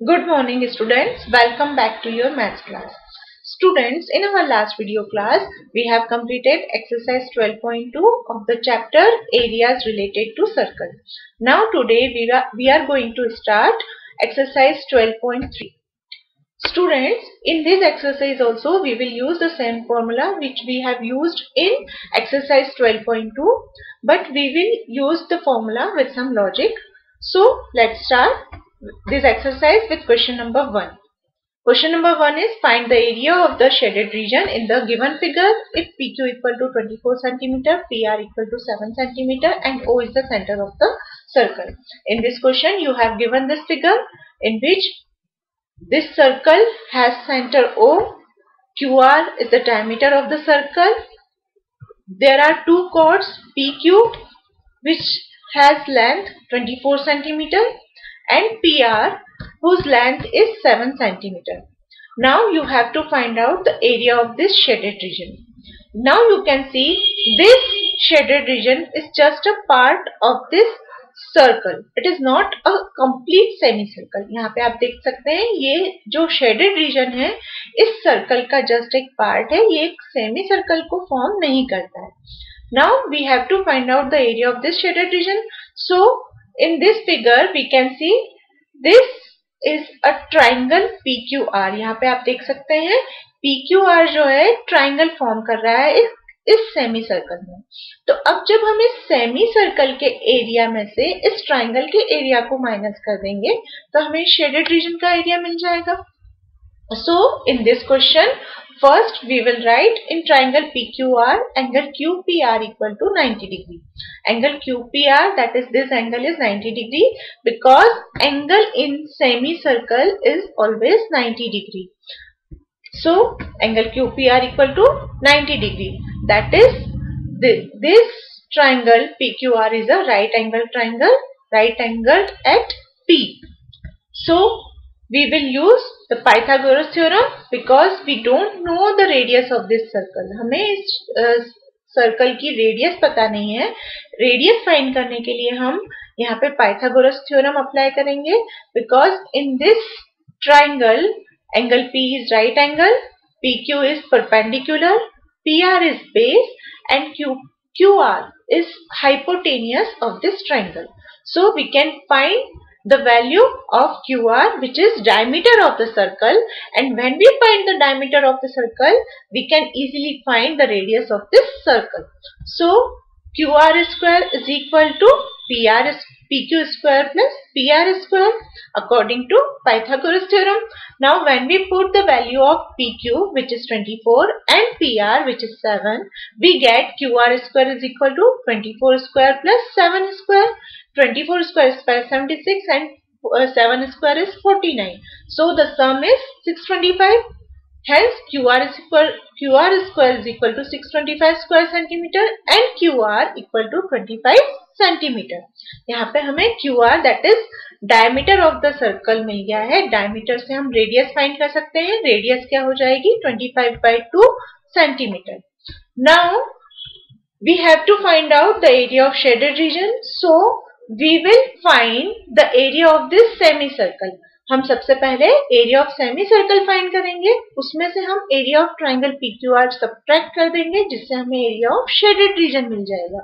Good morning students, welcome back to your maths class. Students, in our last video class, we have completed exercise 12.2 of the chapter areas related to circle. Now today we are going to start exercise 12.3. Students, in this exercise also we will use the same formula which we have used in exercise 12.2, but we will use the formula with some logic. So let's start this exercise with question number 1. Question number 1 is find the area of the shaded region in the given figure if PQ equal to 24 cm, PR equal to 7 cm and O is the center of the circle. In this question you have given this figure in which this circle has center O, QR is the diameter of the circle. There are two chords PQ which has length 24 cm and PR whose length is 7 cm. Now you have to find out the area of this shaded region. Now you can see this shaded region is just a part of this circle, it is not a complete semi circle. यहाँ पे आप देख सकते हैं ये जो shaded reason है इस सर्कल का जस्ट एक पार्ट है, ये एक सेमी सर्कल को फॉर्म नहीं करता है. Now we have to find out the area of this shaded region. So in this figure we can see this is a triangle PQR. यहाँ पे आप देख सकते हैं PQR जो है ट्राइंगल फॉर्म कर रहा है इस सेमी सर्कल में. तो अब जब हम इस सेमी सर्कल के एरिया में से इस ट्राइंगल के एरिया को माइनस कर देंगे तो हमें शेडेड रीजन का एरिया मिल जाएगा. So in this question first we will write in triangle PQR angle QPR equal to 90 degree. Angle QPR, that is this angle, is 90 degree because angle in semicircle is always 90 degree. So angle QPR equal to 90 degree. That is this triangle PQR is a right angle triangle, right angled at P. So we will use the Pythagoras theorem because we don't know the radius of this circle. हमें इस circle की radius पता नहीं है. Radius find करने के लिए हम यहाँ पे पाइथागोरस थ्योरम अप्लाई करेंगे because in this triangle angle P is right angle, PQ is perpendicular, PR is base and QR is hypotenuse of this triangle. So we can find the value of QR which is diameter of the circle, and when we find the diameter of the circle we can easily find the radius of this circle. So QR square is equal to PQ square plus PR square according to Pythagoras theorem. Now when we put the value of PQ which is 24 and PR which is 7, we get QR square is equal to 24 square plus 7 square. 24 square is 576 and 7 square is 49. So the sum is 625. Hence QR square is equal to 625 square centimeter and QR equal to 25 centimeter. यहाँ पे हमें QR that is diameter of the circle मिल गया है. Diameter से हम radius find कर सकते हैं. Radius क्या हो जाएगी 25/2 centimeter. Now we have to find out the area of shaded region. So we will find the area of this semicircle. हम सबसे पहले area of semicircle find करेंगे, उसमें से हम area of triangle PQR subtract कर देंगे जिससे हमें एरिया ऑफ शेडेड रीजन मिल जाएगा.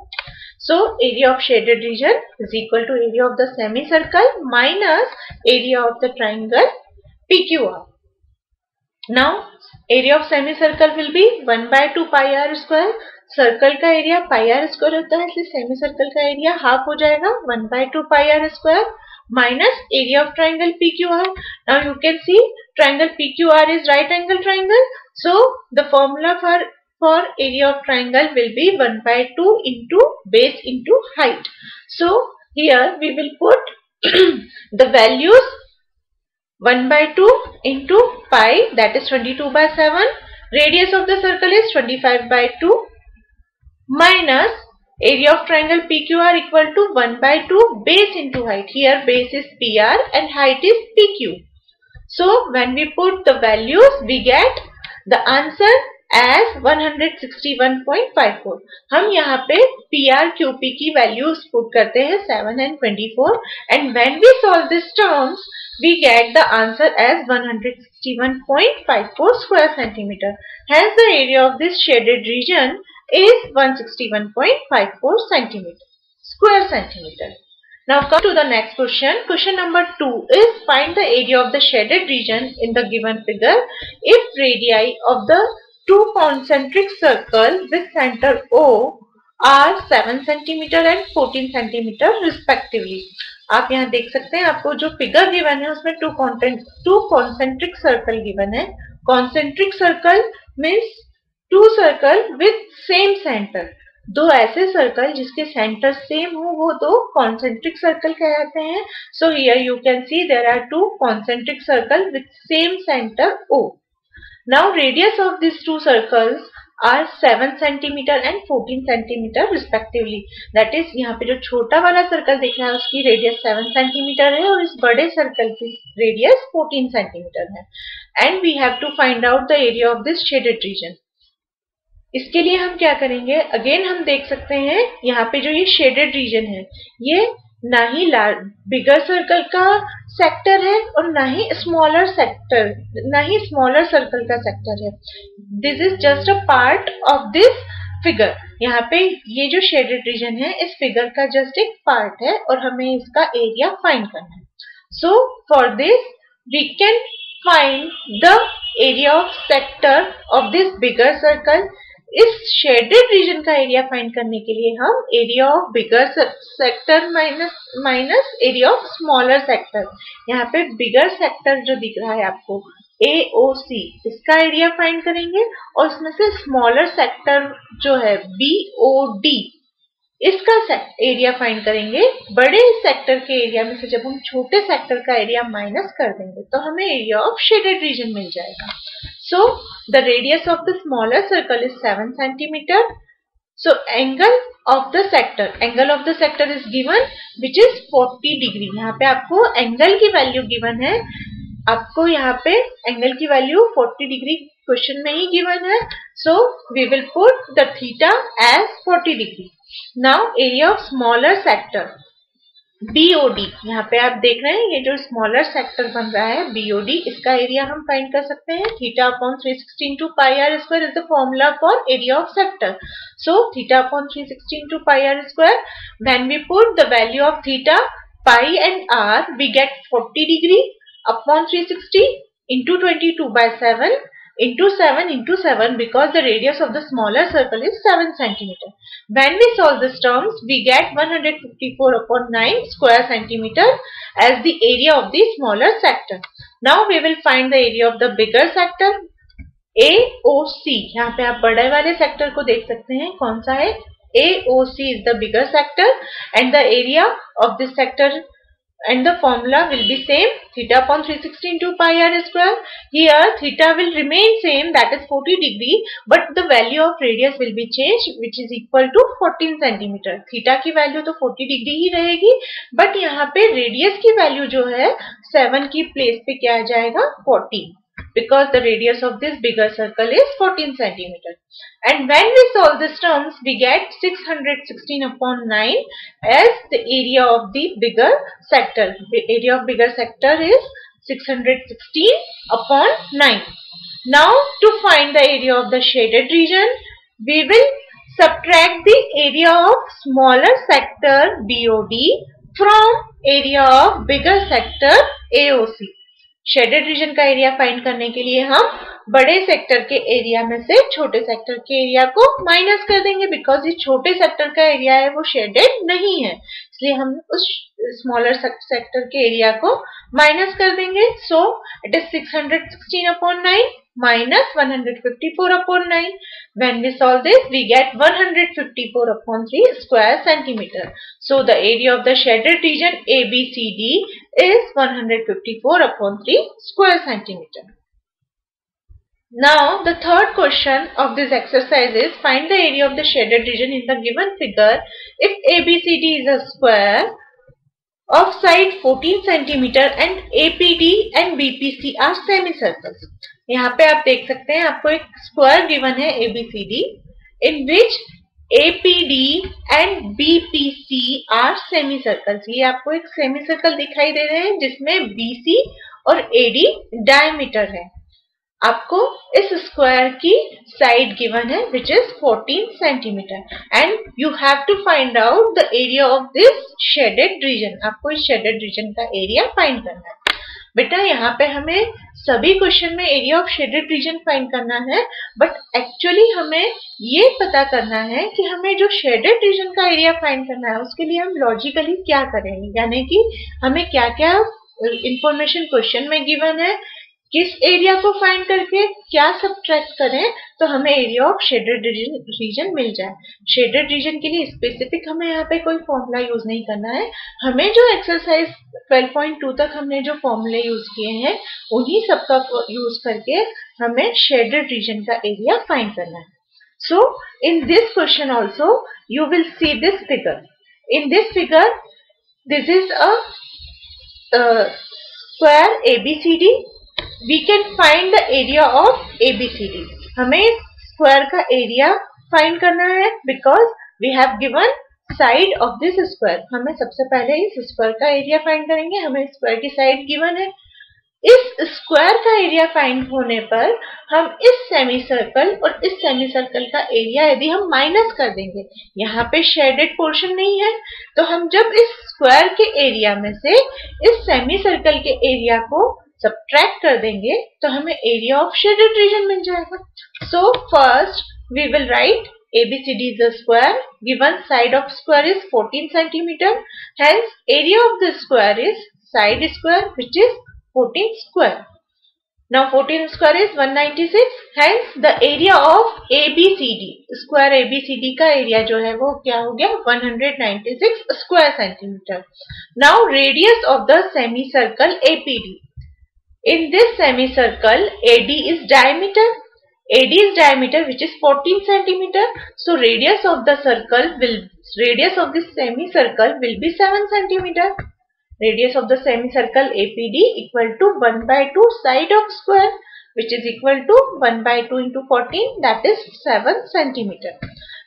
So area of shaded region is equal to area of the semicircle minus area of the triangle PQR. Now area of semicircle will be 1/2 pi r square. Circle का area pi r square होता है इसलिए semi circle का area half हो जाएगा 1/2 pi r square minus area of triangle PQR. Now you can see triangle PQR is right angle triangle. So the formula for area of triangle will be 1/2 into base into height. So here we will put the values 1/2 into pi, that is 22/7. Radius of the circle is 25/2 minus area of triangle PQR equal to 1/2 base into height. Here base is PR and height is PQ. So when we put the values we get the answer as 161.54. हम यहाँ पे PR QP की values put करते हैं 7 and 24 and when we solve these terms we get the answer as 161.54 square centimeter. Hence, the area of this shaded region is 161.54 square centimeter. Now come to the next question. Question number 2 is find the area of the shaded region in the given figure if radii of the two concentric circles with center O are 7 cm and 14 cm respectively. आप यहाँ देख सकते हैं आपको जो figure given है उसमें two concentric circle given है. Concentric circle means two circle with same centre. दो ऐसे सर्कल जिसके सेंटर सेम हो वो दो कॉन्सेंट्रिक सर्कल कहलाते हैं. So here you can see there are two concentric circle with same centre O. Now radius of this two circles are 7 cm and 14 cm respectively. That is यहाँ पे जो छोटा वाला सर्कल दिख रहा है उसकी रेडियस 7 cm है और इस बड़े सर्कल की रेडियस 14 cm है. And we have to find out the area of this shaded region. इसके लिए हम क्या करेंगे, अगेन हम देख सकते हैं यहाँ पे जो ये शेडेड रीजन है ये ना ही बिगर सर्कल का सेक्टर है और ना ही स्मॉलर सर्कल का सेक्टर है. This is just a part of this figure. यहाँ पे ये जो शेडेड रीजन है इस फिगर का जस्ट एक पार्ट है और हमें इसका एरिया फाइंड करना है. So for this we can find the area of sector of this bigger circle. इस शेडेड रीजन का एरिया फाइंड करने के लिए हम area of bigger sector minus area of smaller sector, यहाँ पे बिगर सेक्टर जो दिख रहा है आपको AOC, इसका एरिया फाइंड करेंगे और इसमें से स्मॉलर सेक्टर जो है BOD इसका एरिया फाइंड करेंगे. बड़े सेक्टर के एरिया में से जब हम छोटे सेक्टर का एरिया माइनस कर देंगे तो हमें एरिया ऑफ शेडेड रीजन मिल जाएगा. So the radius of the smaller circle is 7 cm. So angle of the sector is given which is 40 degree. यहाँ पे आपको एंगल की वैल्यू गिवन है. आपको यहाँ पे एंगल की वैल्यू 40 डिग्री क्वेश्चन में ही गिवन है. So we will put the theta as 40 degree. Now area of smaller sector BOD, यहाँ पे आप देख रहे हैं ये जो स्मॉलर सेक्टर बन रहा है BOD, इसका एरिया हम फाइंड कर सकते हैं. Theta upon 360 into pi r square is the formula for area of sector. So theta upon 360 into pi r square. When we put the value of theta, pi and r, we get 40 degree upon 360 into 22 by 7 into 7 into 7 because the radius of the smaller circle is 7 cm. When we solve this terms, we get 154 upon 9 square centimeter as the area of the smaller sector. Now we will find the area of the bigger sector AOC. यहाँ पे आप बड़े वाले sector को देख सकते हैं कौन सा है. AOC is the bigger sector and the area of this sector and the formula will be same, theta upon 360 into pi r square. Here theta will remain same, that is 40 degree, but the value of radius will be changed which is equal to 14 cm. Theta की value तो 40 degree ही रहेगी but यहाँ पे radius की value जो है 7 की place पे क्या आ जाएगा 14 because the radius of this bigger circle is 14 cm. And when we solve this terms, we get 616 upon 9 as the area of the bigger sector. The area of bigger sector is 616 upon 9. Now to find the area of the shaded region, we will subtract the area of smaller sector BOD from area of bigger sector AOC. Shaded region का area find करने के लिए हम बड़े sector के area में से छोटे सेक्टर के एरिया को माइनस कर देंगे बिकॉज ये छोटे सेक्टर का एरिया है वो शेडेड नहीं है, इसलिए हम उस स्मॉलर सेक्टर के एरिया को माइनस कर देंगे. So it is 616 upon 9 minus 154 upon 9. When we solve this, we get 154 upon 3 square centimeter. So the area of the shaded region ABCD is 154 upon 3 square centimeter. Now the third question of this exercise is find the area of the shaded region in the given figure if ABCD is a square of side 14 cm and APD and BPC are semicircles. यहाँ पे आप देख सकते हैं आपको एक square given है ABCD in which APD and BPC are semicircles। ये आपको एक सेमीसर्कल दिखाई दे रहे हैं जिसमें BC और AD डायमीटर है। आपको इस स्क्वायर की साइड गिवन है which is 14 centimetre and you have to find out the area of this shaded region. आपको इस शेडेड रीजन का एरिया फाइंड करना है। बेटा यहाँ पे हमें सभी क्वेश्चन में area of shaded region find करना है, बट एक्चुअली हमें ये पता करना है कि हमें जो शेडेड रीजन का एरिया फाइंड करना है उसके लिए हम लॉजिकली क्या करेंगे, यानी कि हमें क्या क्या इंफॉर्मेशन क्वेश्चन में गिवन है, किस एरिया को फाइंड करके क्या सब्ट्रैक्ट करें तो हमें एरिया ऑफ शेडेड रीजन मिल जाए। शेडेड रीजन के लिए स्पेसिफिक हमें यहाँ पे कोई फॉर्मूला यूज नहीं करना है। हमें जो एक्सरसाइज 12.2 तक हमने जो फॉर्मूले यूज किए हैं उन्हीं सबका यूज करके हमें शेडेड रीजन का एरिया फाइंड करना है। So in this question also you will see this figure. In this figure this is a square ABCD। We can find the area of ABCD। हमें स्क्वायर का area find करना है because we have given side of this square। हमें सबसे पहले इस square का area find करेंगे। हमें स्क्वायर की साइड गिवन है। इस स्क्वायर का एरिया फाइंड होने पर हम इस सेमी सर्कल और इस सेमी सर्कल का एरिया यदि हम माइनस कर देंगे, यहाँ पे शेडेड पोर्शन नहीं है, तो हम जब इस स्क्वायर के एरिया में से इस सेमी सर्कल के एरिया को सब्ट्रैक्ट कर देंगे तो हमें एरिया ऑफ शेडेड रीजन मिल जाएगा। So first we will write ABCD is a square. Given side of square is 14 centimeter. Hence area of the square is side square which is 14 square. Now 14 square is 196. Hence the area of ABCD square ABCD का area जो है वो क्या हो गया 196 square centimeter. Now radius of the semicircle APD. In this semicircle, AD is diameter. AD is diameter which is 14 centimeter. So radius of this semicircle will be 7 centimeter. Radius of the semicircle APD equal to 1 by 2 side of square which is equal to 1 by 2 into 14, that is 7 centimeter.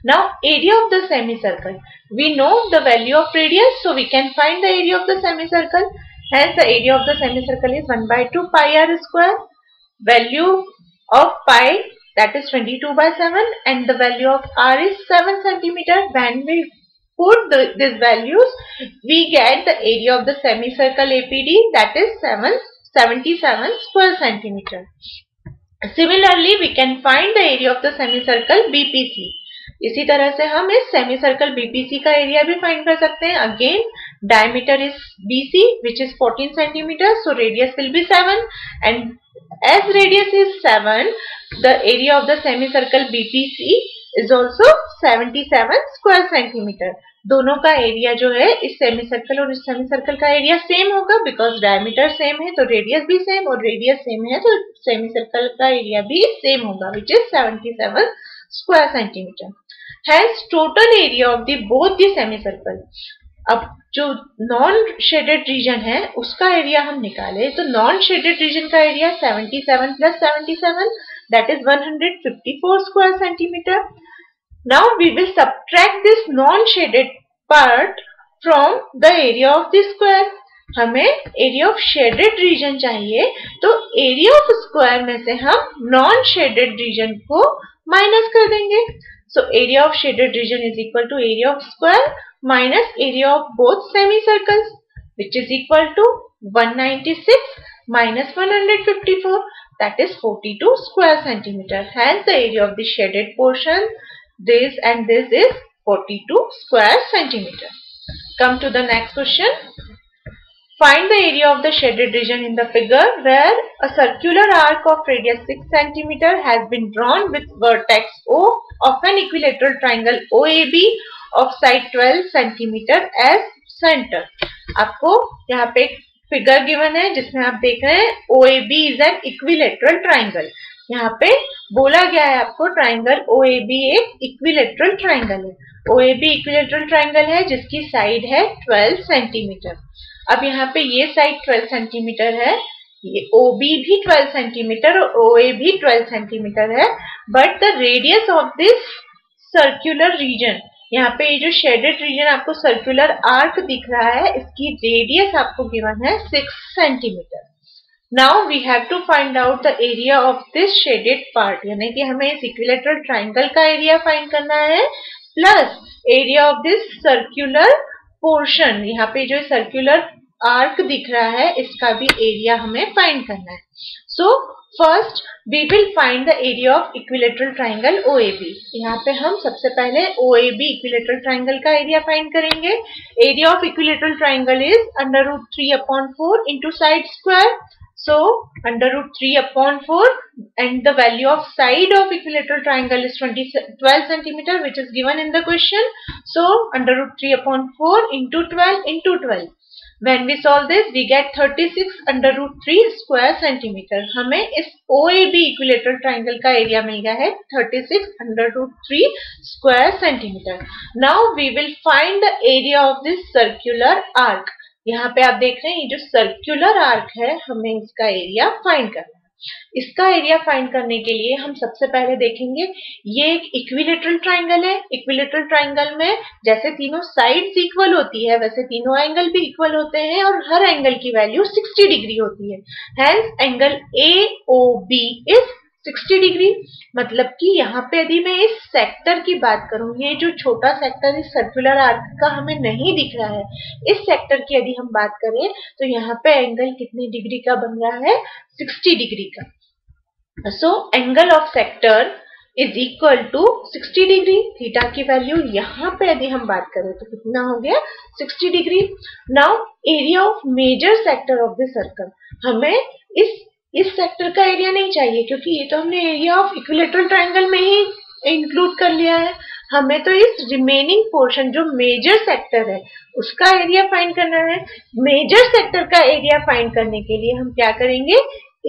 Now area of the semicircle. We know the value of radius, so we can find the area of the semicircle. Hence the area of the semicircle is 1 by 2 pi r square. Value of pi, that is 22 by 7, and the value of r is 7 centimeter. When we put these values, we get the area of the semicircle APD, that is 77 square centimeter. Similarly, we can find the area of the semicircle BPC. इसी तरह से हम इस semi circle BPC का area भी find कर सकते हैं। Again diameter is BC which is 14 centimeter, so radius will be 7, and as radius is 7, the area of the semicircle BPC is also 77 square centimeter. दोनों का एरिया जो है इस सेमी सर्कल और इस सेमी सर्कल का एरिया सेम होगा because diameter same है तो रेडियस भी सेम, और रेडियस सेम है तो सेमी सर्कल का एरिया भी सेम होगा which is 77 square centimeter. Hence total area of the both the semicircle. अब जो नॉन शेडेड रीजन है उसका एरिया हम निकाले तो नॉन शेडेड रीजन का area 77 plus 77, that is 154 square centimeter. Now we will subtract this non shaded part from the area of the square. हमें area of shaded reason चाहिए तो area of square में से हम नॉन शेडेड रीजन को minus कर देंगे। So area of shaded region is equal to area of square minus area of both semicircles, which is equal to 196 minus 154, that is 42 square centimeter. Hence the area of the shaded portion, this and this is 42 square centimeter. Come to the next question. Find the area of the shaded region in the figure where a circular arc of radius 6 cm has been drawn with vertex O of an equilateral triangle OAB of side 12 cm as center. आपको यहाँ पे एक figure given है जिसमें आप देख रहे हैं OAB is an equilateral triangle. यहाँ पे बोला गया है आपको ट्राइंगल OAB एक इक्विलेटरल ट्राइंगल है. OAB इक्विलेटरल ट्राइंगल है जिसकी साइड है 12 सेंटीमीटर. अब यहाँ पे ये साइड 12 सेंटीमीटर है, ये OB भी 12 सेंटीमीटर और OA भी 12 सेंटीमीटर है, but the radius of this circular region, यहाँ पे ये जो शेडेड रीजन आपको सर्कुलर आर्क दिख रहा है, इसकी रेडियस आपको गिवन है 6 centimetre. Now we have to find out the area of this shaded part, यानी कि हमें इस इक्विलेटरल ट्राइंगल का एरिया फाइंड करना है plus area of this circular portion, यहाँ पे जो सर्कुलर आर्क दिख रहा है इसका भी एरिया हमें फाइंड करना है। So first we will find the area of equilateral triangle OAB। यहाँ पे हम सबसे पहले OAB इक्विलेटरल ट्राइंगल का एरिया फाइंड करेंगे। Area of equilateral triangle is √3/4 into side square. So √3/4 and the value of side of equilateral triangle is 12 centimeter, which is given in the question. So √3/4 into 12 into 12. When we solve this, we get 36 √3 square centimeter. हमें इस OAB equilateral triangle का area मिल गया है 36 √3 square centimeter. Now we will find the area of this circular arc. यहाँ पे आप देख रहे हैं ये जो सर्कुलर आर्क है, हमें इसका एरिया फाइंड करना है। इसका एरिया फाइंड करने के लिए हम सबसे पहले देखेंगे ये एक इक्विलेटरल ट्राइंगल है। इक्विलेटरल ट्राइंगल में जैसे तीनों साइड्स इक्वल होती है वैसे तीनों एंगल भी इक्वल होते हैं और हर एंगल की वैल्यू 60 डिग्री होती है। Hence angle AOB is 60 degree. मतलब कि यहाँ पे यदि मैं इस सेक्टर की बात करूं, ये जो छोटा सेक्टर इस सर्कुलर आर्क का हमें नहीं दिख रहा है, इस सेक्टर की यदि हम बात करें तो यहाँ पे एंगल कितनी डिग्री का बन रहा है, 60 डिग्री का। So angle of sector is equal to 60 degree. Theta की वैल्यू यहाँ पे यदि हम बात करें तो कितना हो गया, 60 degree. Now area of major sector of the circle, हमें इस सेक्टर का एरिया नहीं चाहिए क्योंकि ये तो हमने एरिया ऑफ इक्विलेटरल ट्राइंगल में ही इंक्लूड कर लिया है। हमें तो इस रिमेनिंग पोर्शन जो मेजर सेक्टर है उसका एरिया फाइंड करना है। मेजर सेक्टर का एरिया फाइंड करने के लिए हम क्या करेंगे,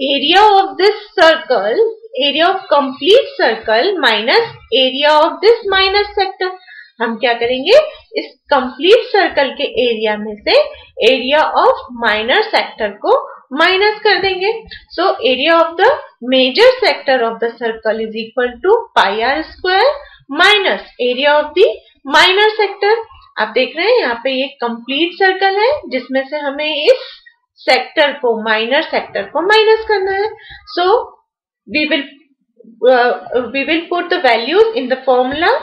area of this circle, area of complete circle minus area of this minus sector. हम क्या करेंगे, इस कंप्लीट सर्कल के एरिया में से एरिया ऑफ माइनर सेक्टर को माइनस कर देंगे। So area of the major sector of the circle is equal to πr² minus area of the minor sector. आप देख रहे हैं यहाँ पे ये कंप्लीट सर्कल है जिसमें से हमें इस सेक्टर को, माइनर सेक्टर को माइनस करना है। सो we will put the values in the formula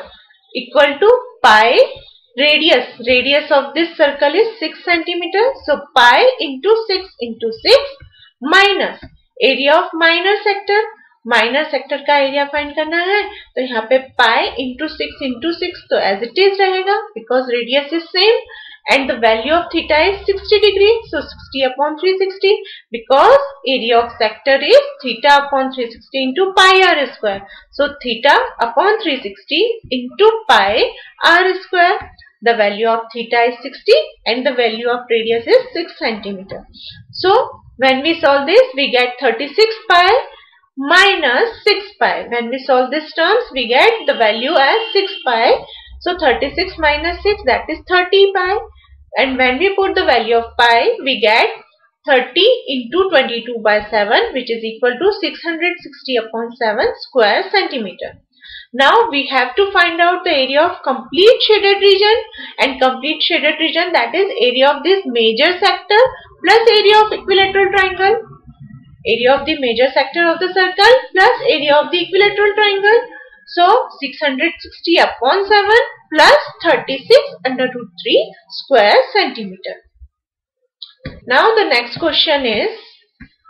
equal to pi. Radius of this circle is 6 centimeter. So pi into 6 into 6 minus area of minor sector. Minor sector का area find करना है तो यहाँ पे pi into 6 तो as it is रहेगा because radius is same and the value of theta is 60 degree. So 60/360 because area of sector is theta/360 into pi r square. So theta/360 into pi r square. The value of theta is 60 and the value of radius is 6 centimeter. So when we solve this, we get 36 pi minus 6 pi. When we solve this terms, we get the value as 6 pi. So 36 minus 6, that is 30 pi. And when we put the value of pi, we get 30 into 22/7, which is equal to 660/7 square centimeter. Now we have to find out the area of complete shaded region, and complete shaded region, that is area of this major sector plus area of equilateral triangle. Area of the major sector of the circle plus area of the equilateral triangle. So 660/7 plus 36 √3 square centimeter. Now the next question is,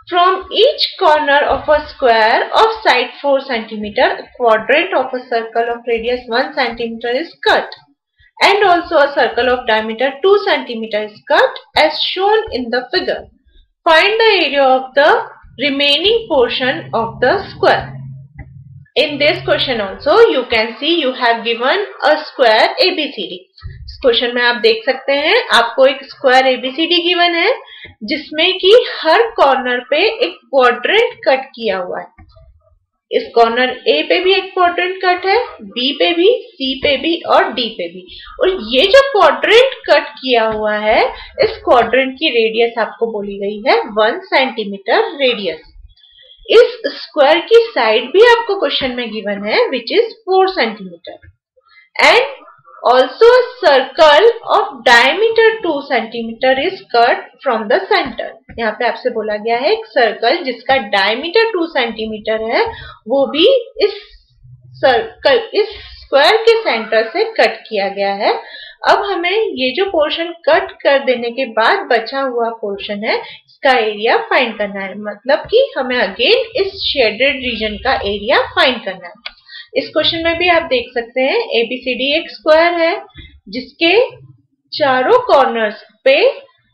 from each corner of a square of side 4 centimeter, a quadrant of a circle of radius 1 centimeter is cut, and also a circle of diameter 2 centimeter is cut as shown in the figure. Find the area of the remaining portion of the square. In this question also you can see you have given a square ABCD. इस question में आप देख सकते हैं आपको एक square ABCD given है जिसमें कि हर कॉर्नर पे एक क्वाड्रेंट कट किया हुआ है। इस कॉर्नर A पे भी एक क्वाड्रेंट कट है, B पे भी, C पे भी और D पे भी। और ये जो क्वाड्रेंट कट किया हुआ है, इस क्वाड्रेंट की रेडियस आपको बोली गई है 1 सेंटीमीटर रेडियस। इस स्क्वायर की साइड भी आपको क्वेश्चन में गिवन है which is 4 centimetre. and also a circle of diameter 2 centimeter is cut from the center. यहाँ पे आपसे बोला गया है एक सर्कल जिसका डायमीटर 2 सेंटीमीटर है वो भी इस सर्कल इस स्क्वायर के सेंटर से कट किया गया है। अब हमें ये जो पोर्शन कट कर देने के बाद बचा हुआ पोर्शन है इसका एरिया फाइंड करना है, मतलब कि हमें अगेन इस शेडेड रीजन का एरिया फाइंड करना है। इस क्वेश्चन में भी आप देख सकते हैं ABCD एक स्क्वायर है जिसके चारों कॉर्नर्स पे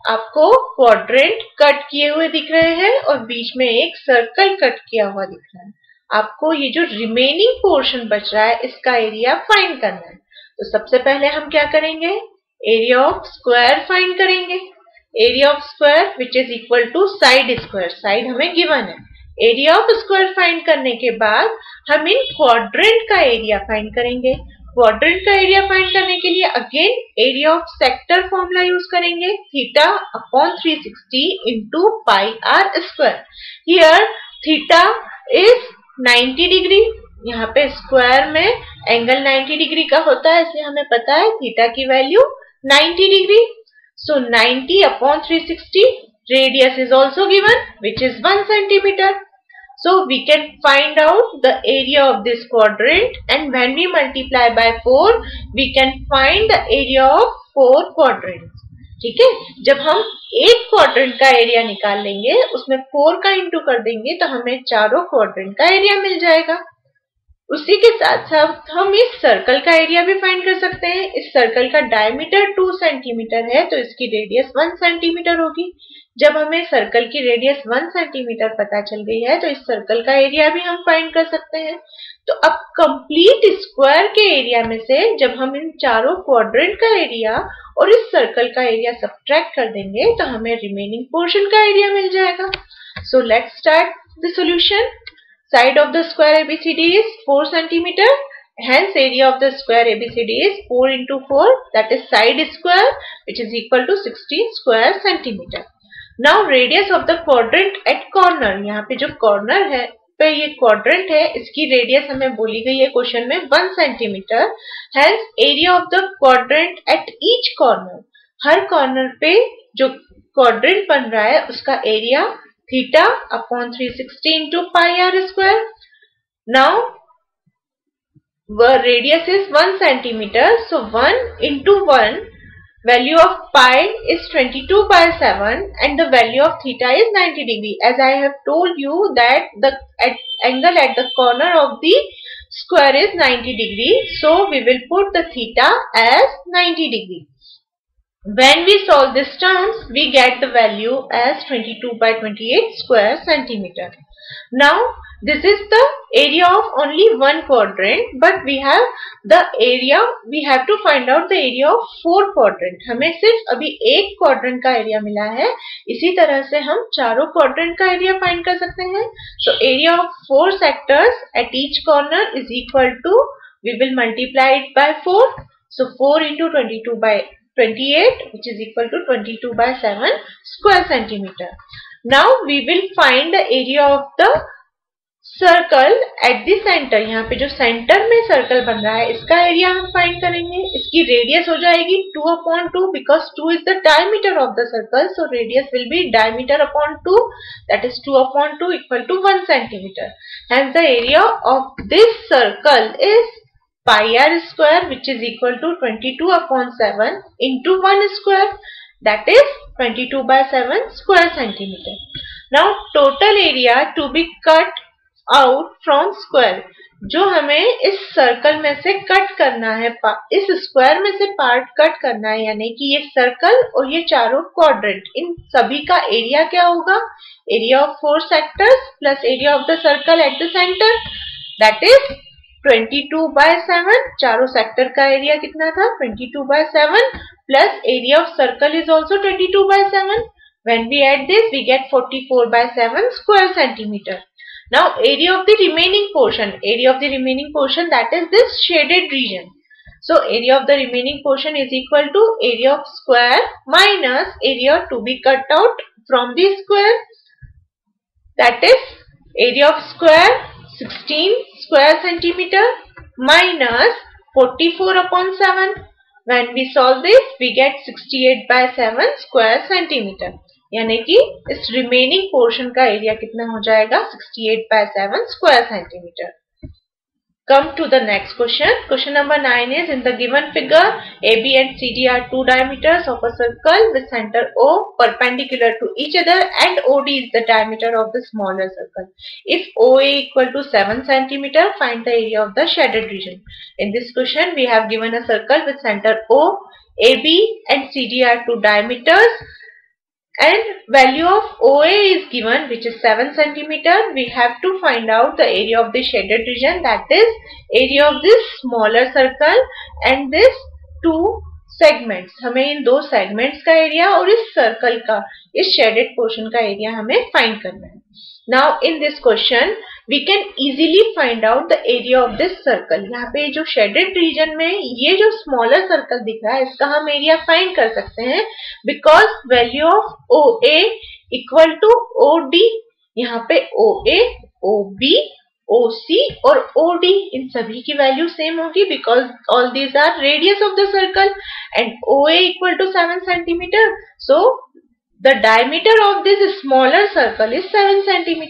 आपको क्वाड्रेंट कट किए हुए दिख रहे हैं और बीच में एक सर्कल कट किया हुआ दिख रहा है। आपको ये जो रिमेनिंग पोर्शन बच रहा है इसका एरिया फाइंड करना है। तो सबसे पहले हम क्या करेंगे, एरिया ऑफ स्क्वायर फाइंड करेंगे। Area of square which is equal to side square, side हमें गिवन है। एरिया ऑफ स्क्वायर फाइंड करने के बाद हम इन क्वाड्रेंट का एरिया फाइंड करेंगे। क्वाड्रेंट का एरिया फाइंड करने के लिए again area of sector formula use करेंगे, theta upon 360 into pi r square. Here theta is 90 degree, यहाँ पे स्क्वायर में एंगल 90 डिग्री का होता है इसलिए हमें पता है थीटा की value 90 degree. So 90 upon 360, radius is also given which is 1 centimeter. So we can find out the area of this quadrant and when we multiply by 4 we can find the area of 4 quadrants. ठीक है, जब हम एक quadrant का area निकाल लेंगे उसमें 4 का इंटू कर देंगे तो हमें चारों क्वाड्रेंट का एरिया मिल जाएगा। उसी के साथ साथ हम इस सर्कल का एरिया भी फाइंड कर सकते हैं। इस सर्कल का डायमीटर 2 सेंटीमीटर है तो इसकी रेडियस 1 सेंटीमीटर होगी। जब हमें सर्कल की रेडियस 1 सेंटीमीटर पता चल गई है तो इस सर्कल का एरिया भी हम फाइंड कर सकते हैं। तो अब कंप्लीट स्क्वायर के एरिया में से जब हम इन चारों क्वाड्रेंट का एरिया और इस सर्कल का एरिया सब्ट्रैक्ट कर देंगे तो हमें रिमेनिंग पोर्शन का एरिया मिल जाएगा। So let's start the solution. Side of the square ABCD is 4 centimeter. Hence area of the square ABCD is 4 into 4, that is side square, which is equal to 16 square centimeter. Now radius of the quadrant at corner, यहाँ पे जो corner है पे ये quadrant है इसकी radius हमें बोली गई है क्वेश्चन में 1 centimeter. Hence area of the quadrant at each corner, her corner पे जो quadrant बन रहा है उसका area theta upon 360 into pi r square. Now radius is 1 centimeter, so 1 into 1, value of pi is 22 by 7 and the value of theta is 90 degree. As I have told you that the angle at the corner of the square is 90 degree, so we will put the theta as 90 degree. When we solve this terms, we get the value as 22 by 28 square centimeter. Now, this is the area of only one quadrant, but we have the area, we have to find out the area of 4 quadrant. हमें सिर्फ अभी एक quadrant का area मिला है, इसी तरह से हम चारों quadrant का area find कर सकते हैं. So, area of 4 sectors at each corner is equal to, we will multiply it by 4. So, 4 into 22 by 28 which is equal to 22 by 7 square centimeter. Now we will find the area of the circle at the center. यहाँ पे जो center में circle बन रहा है इसका area हम find करेंगे। इसकी radius हो जाएगी 2 upon 2 because 2 is the diameter of the circle. So radius will be diameter upon 2, that is 2 upon 2 equal to 1 centimeter. Hence the area of this circle is pi r square which is equal to 22 upon 7 into 1 square, that is 22 by 7 square centimeter. Now total area to be cut out from square, जो हमें इस circle में से cut करना है, इस square में से पार्ट कट करना है, यानी कि ये सर्कल और ये चारों क्वाड्रेंट, इन सभी का एरिया क्या होगा, area of 4 sectors plus area of the circle at the centre, that is 22 by 7, चारों सेक्टर का एरिया कितना था 22 by 7 plus area of circle is also 22 by 7. When we add this we get 44 by 7 square centimeter. Now area of the remaining portion, that is this shaded region. So area of the remaining portion is equal to area of square minus area to be cut out from the square, that is area of square 16 square centimeter minus 44 upon 7. When we solve this, we get 68 by 7 square centimeter. यानी कि इस remaining portion का area कितना हो जाएगा 68 by 7 square centimeter. Come to the next question. Question number 9 is, in the given figure, AB and CD are two diameters of a circle with center O perpendicular to each other and OD is the diameter of the smaller circle. If OA equal to 7 cm, find the area of the shaded region. In this question, we have given a circle with center O, AB and CD are two diameters. And value of OA is given, which is 7 cm. We have to find out the area of the shaded region, that is area of this smaller circle and this two segments. हमें इन दो segments का area और इस circle का, इस shaded portion का area हमें find करना है. Now in this question we can easily find out the area of this circle. यहाँ पे जो shaded region में ये जो smaller circle दिख रहा है इसका हम area find कर सकते हैं because value of OA equal to OD. यहाँ पे OA, OB, OC और OD इन सभी की वैल्यू सेम होगी because all these are radius of the circle and OA equal to 7 cm. So the diameter of this smaller circle is 7 cm.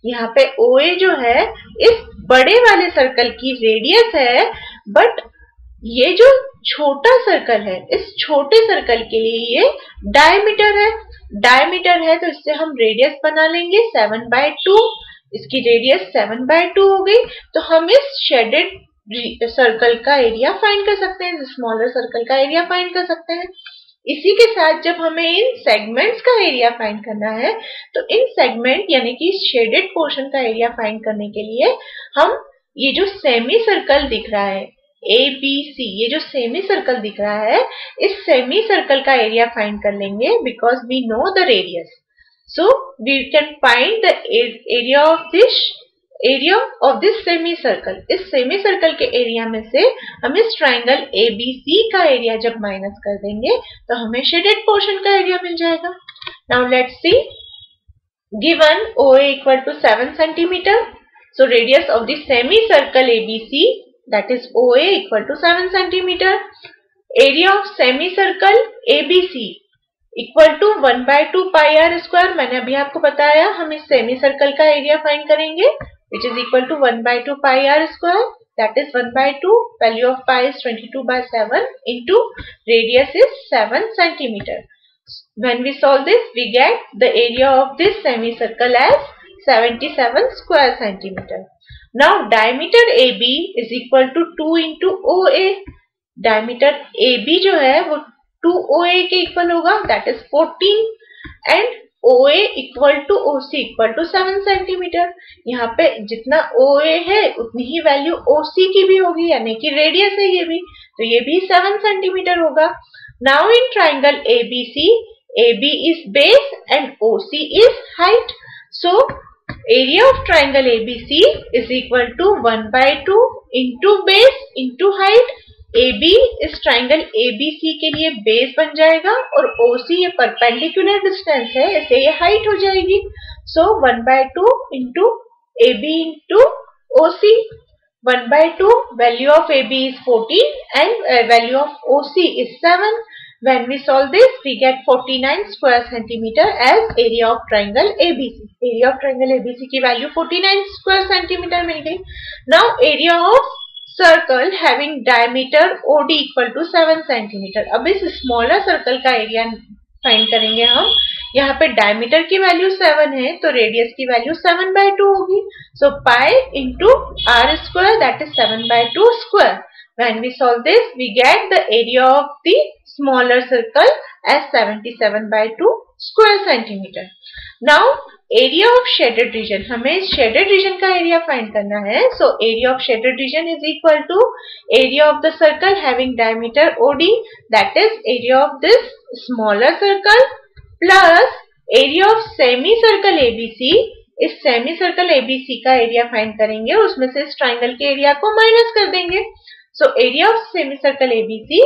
यहाँ पे OA जो है इस बड़े वाले सर्कल की रेडियस है, बट ये जो छोटा सर्कल है इस छोटे सर्कल के लिए ये डायमीटर है. डायमीटर है तो इससे हम रेडियस बना लेंगे 7/2. इसकी रेडियस 7/2 हो गई तो हम इस शेडेड सर्कल का एरिया फाइंड कर सकते हैं, स्मॉलर सर्कल का एरिया फाइंड कर सकते हैं. इसी के साथ जब हमें इन सेगमेंट्स का एरिया फाइंड करना है तो इन सेगमेंट यानी कि शेडेड पोर्शन का एरिया फाइंड करने के लिए हम ये जो सेमी सर्कल दिख रहा है ABC, ये जो सेमी सर्कल दिख रहा है इस सेमी सर्कल का एरिया फाइंड कर लेंगे because we know the radius. So we can find the area of this semi circle. इस सेमी सर्कल के एरिया में से हम इस ट्राइंगल ABC का एरिया जब माइनस कर देंगे तो हमें शेडेड पोर्शन का एरिया मिल जाएगा. Now let's see. Given OA equal to 7 cm. So radius of the semicircle ABC, that is OA equal to 7 cm. Area of semicircle ABC equal to 1/2 pi r square. मैंने अभी आपको बताया हम इस semicircle का area find करेंगे which is equal to 1/2 pi r square. That is 1/2. Value of pi is 22/7 into radius is 7 cm. When we solve this, we get the area of this semicircle as 77 square centimeter. Now diameter AB is equal to 2 into OA. Diameter AB जो है वो 2 OA के equal होगा, that is 14, and OA equal to OC equal to 7 centimeter. यहाँ पे जितना OA है उतनी ही वैल्यू OC की भी होगी यानी कि रेडियस है ये भी, तो ये भी 7 centimeter होगा. Now in triangle ABC, AB is base and OC is height. So area of triangle ABC is equal to 1/2 into base into height. AB इस triangle ABC के लिए base बन जाएगा और OC ये perpendicular distance है इसलिए ये height हो जाएगी. So 1/2 into AB into OC. 1/2 value of AB is 14 and value of OC is 7. When we solve this, we get 49 square centimeter as area of triangle ABC. Area of triangle ABC की value 49 square centimeter मिल गई. Now area of circle having diameter OD equal to 7 centimeter. अब इस smaller circle का area find करेंगे हम. यहाँ पे diameter की value 7 है तो radius की value 7/2 होगी. So pi into r square, that is 7/2 square. When we solve this, we get the area of the smaller circle as 77/2 square centimeter. Now area of shaded region, हमें shaded region का area find करना है. So area of shaded region is equal to area of the circle having diameter OD, that is area of this smaller circle plus area of semicircle ABC. इस semicircle ABC का area find करेंगे और उसमें से इस triangle के area को minus कर देंगे. So area of semicircle ABC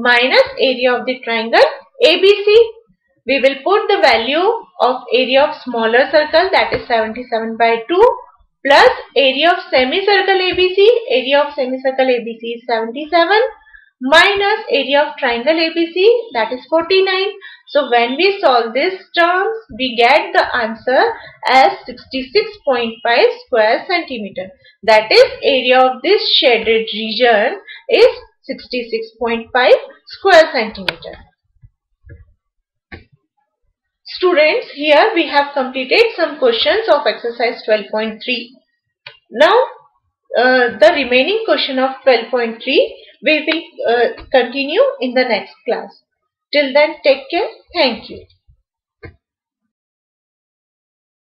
minus area of the triangle ABC. We will put the value of area of smaller circle, that is 77/2, plus area of semicircle ABC. Area of semicircle ABC is 77 minus area of triangle ABC, that is 49. So when we solve these terms, we get the answer as 66.5 square centimeter. That is, area of this shaded region is 66.5 square centimeter. Students, here we have completed some questions of exercise 12.3. Now, the remaining question of 12.3 we will continue in the next class. Till then, take care. Thank you.